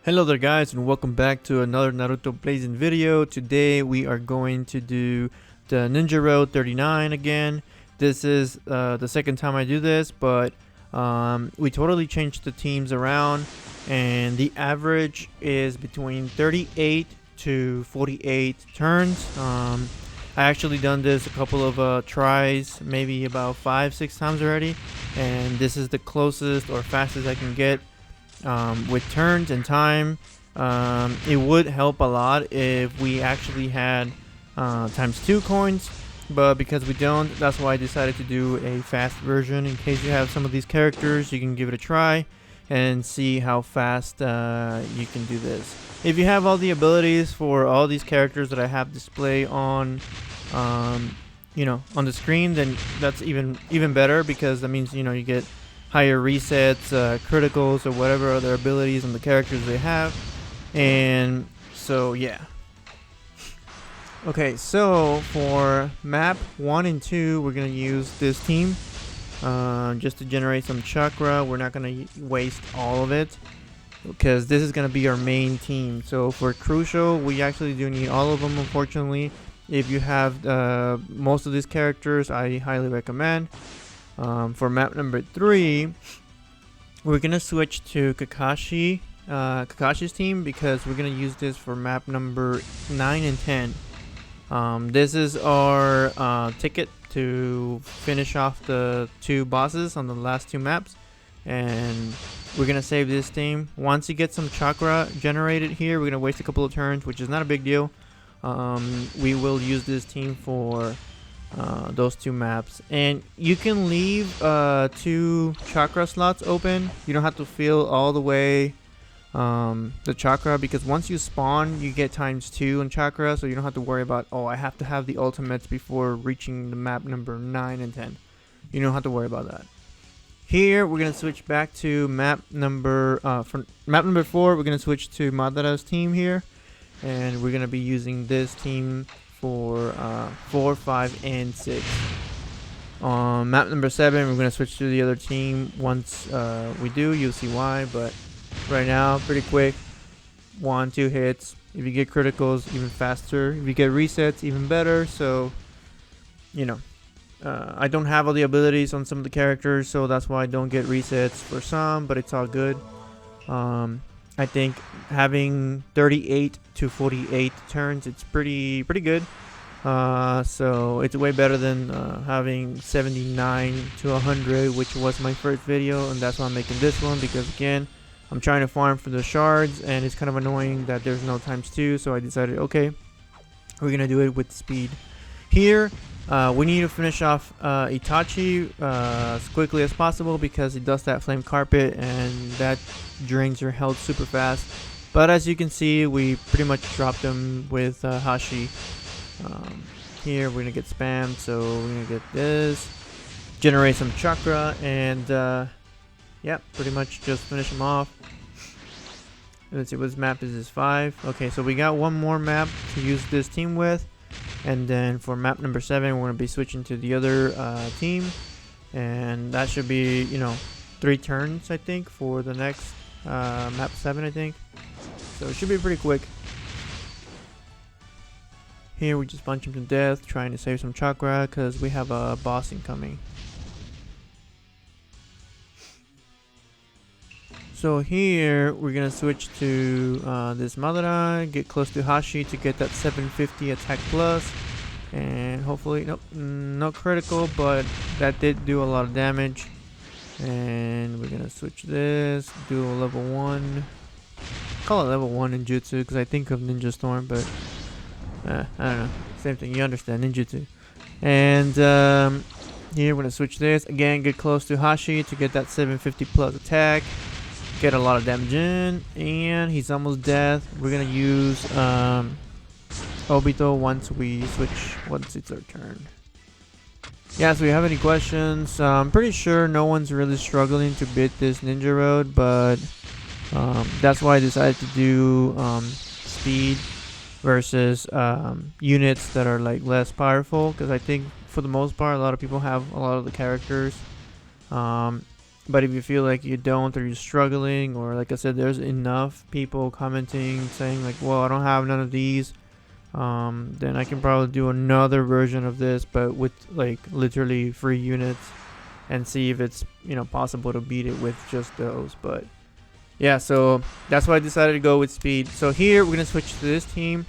Hello there guys, and welcome back to another Naruto Blazing video. Today we are going to do the Ninja Road 39 again. This is the second time I do this, but we totally changed the teams around, and the average is between 38 to 48 turns. I actually done this a couple of tries, maybe about 5-6 times already, and this is the closest or fastest I can get. With turns and time. It would help a lot if we actually had ×2 coins, but because we don't, that's why I decided to do a fast version. In case you have some of these characters, you can give it a try and see how fast you can do this. If you have all the abilities for all these characters that I have display on on the screen, then that's even better, because that means you get higher resets, criticals, or whatever other abilities on the characters they have. And so yeah. Okay, so for map 1 and 2, we're gonna use this team just to generate some chakra. We're not gonna waste all of it because this is gonna be our main team. So for crucial, we actually do need all of them, unfortunately. If you have most of these characters, I highly recommend. For map number 3, we're gonna switch to Kakashi's team, because we're gonna use this for map number 9 and 10. This is our ticket to finish off the 2 bosses on the last 2 maps, and we're gonna save this team. Once you get some chakra generated here, we're gonna waste a couple of turns, which is not a big deal. We will use this team for those 2 maps, and you can leave 2 chakra slots open. You don't have to fill all the way the chakra, because once you spawn, you get ×2 in chakra, so you don't have to worry about, oh, I have to have the ultimates before reaching the map number 9 and 10. You don't have to worry about that. Here we're gonna switch back to map number for map number 4. We're gonna switch to Madara's team here, and we're gonna be using this team for 4, 5, and 6. On map number 7, we're going to switch to the other team. Once we do, you'll see why, but right now, pretty quick. 1, 2 hits. If you get criticals, even faster. If you get resets, even better. So, I don't have all the abilities on some of the characters, so that's why I don't get resets for some, but it's all good. I think having 38 to 48 turns, it's pretty good. So it's way better than having 79 to 100, which was my first video, and that's why I'm making this one, because again, I'm trying to farm for the shards, and it's kind of annoying that there's no ×2. So I decided, okay, we're gonna do it with speed. Here we need to finish off Itachi as quickly as possible, because it does that flame carpet, and that drains your health super fast. But as you can see, we pretty much dropped him with Hashi. Here we're gonna get spammed, so we're gonna get this, generate some chakra, and yeah, pretty much just finish him off. Let's see, what map is this? 5. Okay, so we got one more map to use this team with. And then for map number 7, we're going to be switching to the other team. And that should be, 3 turns, I think, for the next map 7, I think. So it should be pretty quick. Here we just punch him to death, trying to save some chakra, because we have a boss incoming. So here we're gonna switch to this Madara, get close to Hashi to get that 750 attack plus, and hopefully, nope, no critical, but that did do a lot of damage. And we're gonna switch this, do a level 1, call it level 1 in Jutsu, because I think of Ninja Storm, but I don't know, same thing, you understand, ninjutsu. And here we're gonna switch this again, get close to Hashi to get that 750 plus attack. Get a lot of damage in, and he's almost dead. We're gonna use Obito once it's our turn. Yeah, so if you have any questions, I'm pretty sure no one's really struggling to beat this Ninja Road, but that's why I decided to do speed versus units that are like less powerful, because I think for the most part a lot of people have a lot of the characters. But if you feel like you don't, or you're struggling, or like I said, there's enough people commenting saying like, well, I don't have none of these, then I can probably do another version of this, but with like literally free units, and see if it's, you know, possible to beat it with just those. But yeah, so that's why I decided to go with speed. So here we're gonna switch to this team.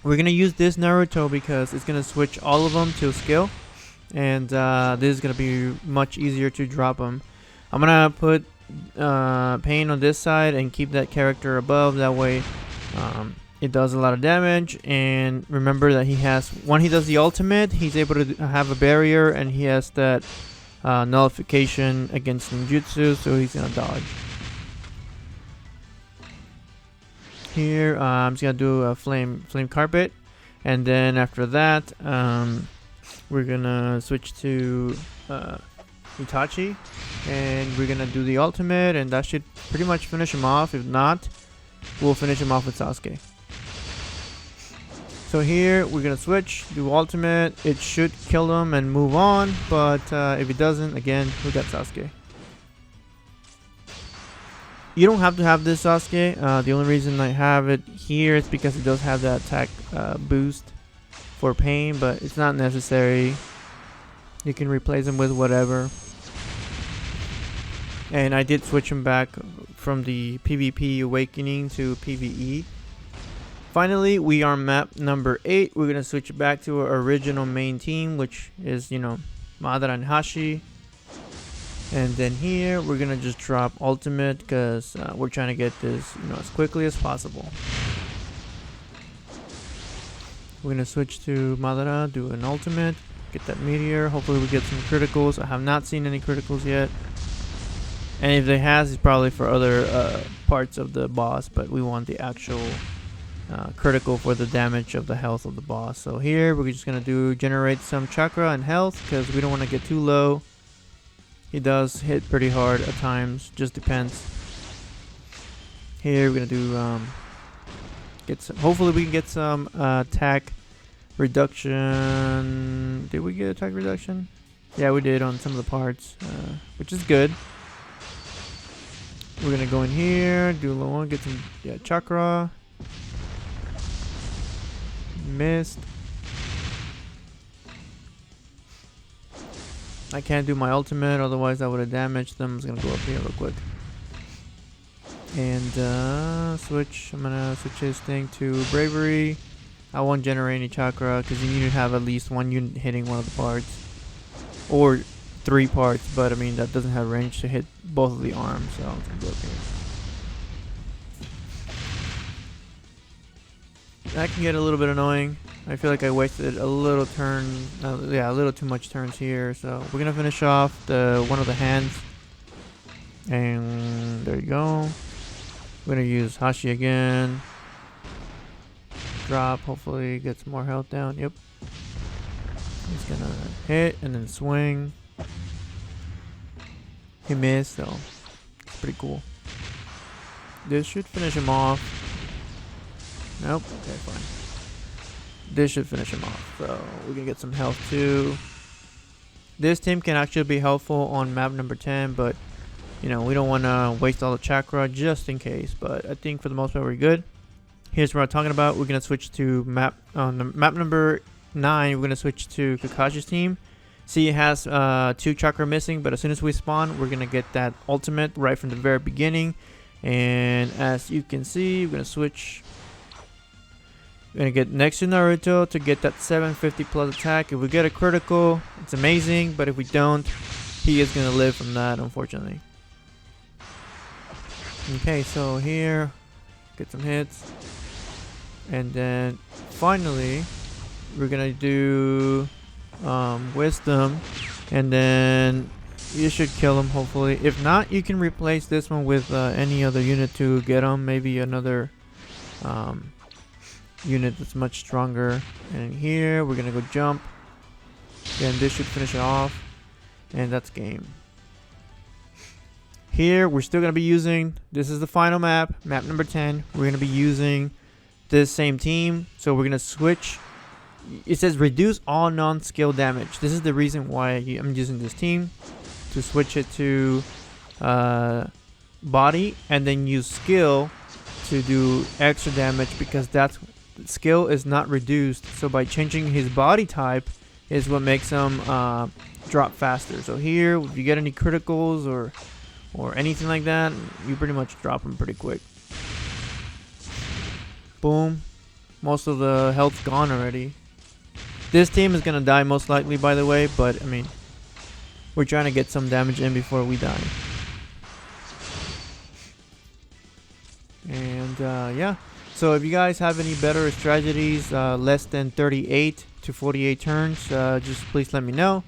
We're gonna use this Naruto because it's gonna switch all of them to skill, and this is gonna be much easier to drop them. I'm gonna put pain on this side and keep that character above. That way, it does a lot of damage. And remember that he has, when he does the ultimate, he's able to have a barrier, and he has that nullification against ninjutsu, so he's gonna dodge. Here, I'm just gonna do a flame carpet, and then after that, we're gonna switch to Itachi, and we're gonna do the ultimate, and that should pretty much finish him off. If not, we'll finish him off with Sasuke. So here we're gonna switch, do ultimate. It should kill him and move on, but if it doesn't, again, we got Sasuke. You don't have to have this Sasuke. The only reason I have it here is because it does have that attack boost for pain, but it's not necessary. You can replace him with whatever. And I did switch him back from the PvP Awakening to PvE. Finally, we are map number 8. We're going to switch back to our original main team, which is, you know, Madara and Hashi. And then here, we're going to just drop ultimate because we're trying to get this, you know, as quickly as possible. We're going to switch to Madara, do an ultimate, get that meteor. Hopefully we get some criticals. I have not seen any criticals yet. And if they has, it's probably for other parts of the boss, but we want the actual critical for the damage of the health of the boss. So here we're just gonna generate some chakra and health because we don't want to get too low. He does hit pretty hard at times, just depends. Here we're gonna do hopefully we can get some attack reduction. Did we get attack reduction? Yeah, we did on some of the parts, which is good. We're gonna go in here, do a little one, get some chakra. Missed. I can't do my ultimate, otherwise I would have damaged them. I'm just gonna go up here real quick and switch. I'm gonna switch his thing to bravery. I won't generate any chakra because you need to have at least one unit hitting one of the parts, or 3 parts, but I mean that doesn't have range to hit both of the arms, so I'm gonna go up here. That can get a little bit annoying. I feel like I wasted a little turn, a little too much turns here. So we're gonna finish off one of the hands, and there you go. We're gonna use Hashi again. Drop, hopefully get some more health down. Yep. He's gonna hit and then swing. He missed, so it's pretty cool. This should finish him off. Nope. Okay, fine. This should finish him off. So we're gonna get some health too. This team can actually be helpful on map number 10, but you know, we don't want to waste all the chakra just in case. But I think for the most part we're good. Here's what I'm talking about. We're gonna switch to map number 9. We're gonna switch to Kakashi's team. See, it has 2 chakra missing, but as soon as we spawn, we're gonna get that ultimate right from the very beginning. And as you can see, we're gonna switch. We're gonna get next to Naruto to get that 750 plus attack. If we get a critical, it's amazing, but if we don't, he is gonna live from that, unfortunately. Okay, so here, get some hits, and then finally we're gonna do wisdom, and then you should kill him hopefully. If not, you can replace this one with any other unit to get him, maybe another unit that's much stronger. And here we're gonna go jump, then this should finish it off, and that's game. Here we're still gonna be using, this is the final map, map number 10. We're gonna be using this same team, so we're gonna switch. It says reduce all non-skill damage. This is the reason why I'm using this team, to switch it to body, and then use skill to do extra damage, because that's skill is not reduced. So by changing his body type is what makes him drop faster. So here, if you get any criticals or anything like that, you pretty much drop him pretty quick. Boom. Most of the health's gone already. This team is gonna die most likely, by the way, but I mean, we're trying to get some damage in before we die. And yeah, so if you guys have any better strategies, less than 38 to 48 turns, just please let me know.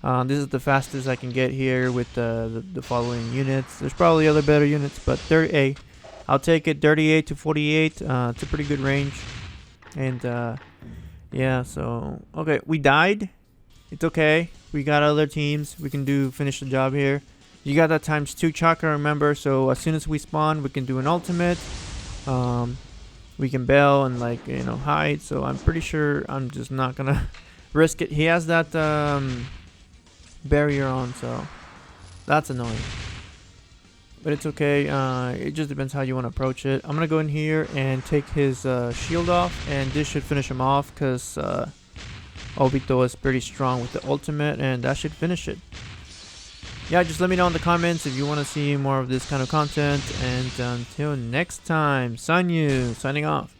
This is the fastest I can get here with the following units. There's probably other better units, but 38, I'll take it. 38 to 48, it's a pretty good range. And yeah, so okay, we died. It's okay, we got other teams. We can finish the job here. You got that ×2 chakra, remember, so as soon as we spawn, we can do an ultimate. We can bail and, like, you know, hide. So I'm pretty sure I'm just not gonna risk it. He has that barrier on, so that's annoying. But it's okay. It just depends how you want to approach it. I'm gonna go in here and take his shield off, and this should finish him off, because Obito is pretty strong with the ultimate, and that should finish it. Yeah, just let me know in the comments if you want to see more of this kind of content, and until next time, Sanyu signing off.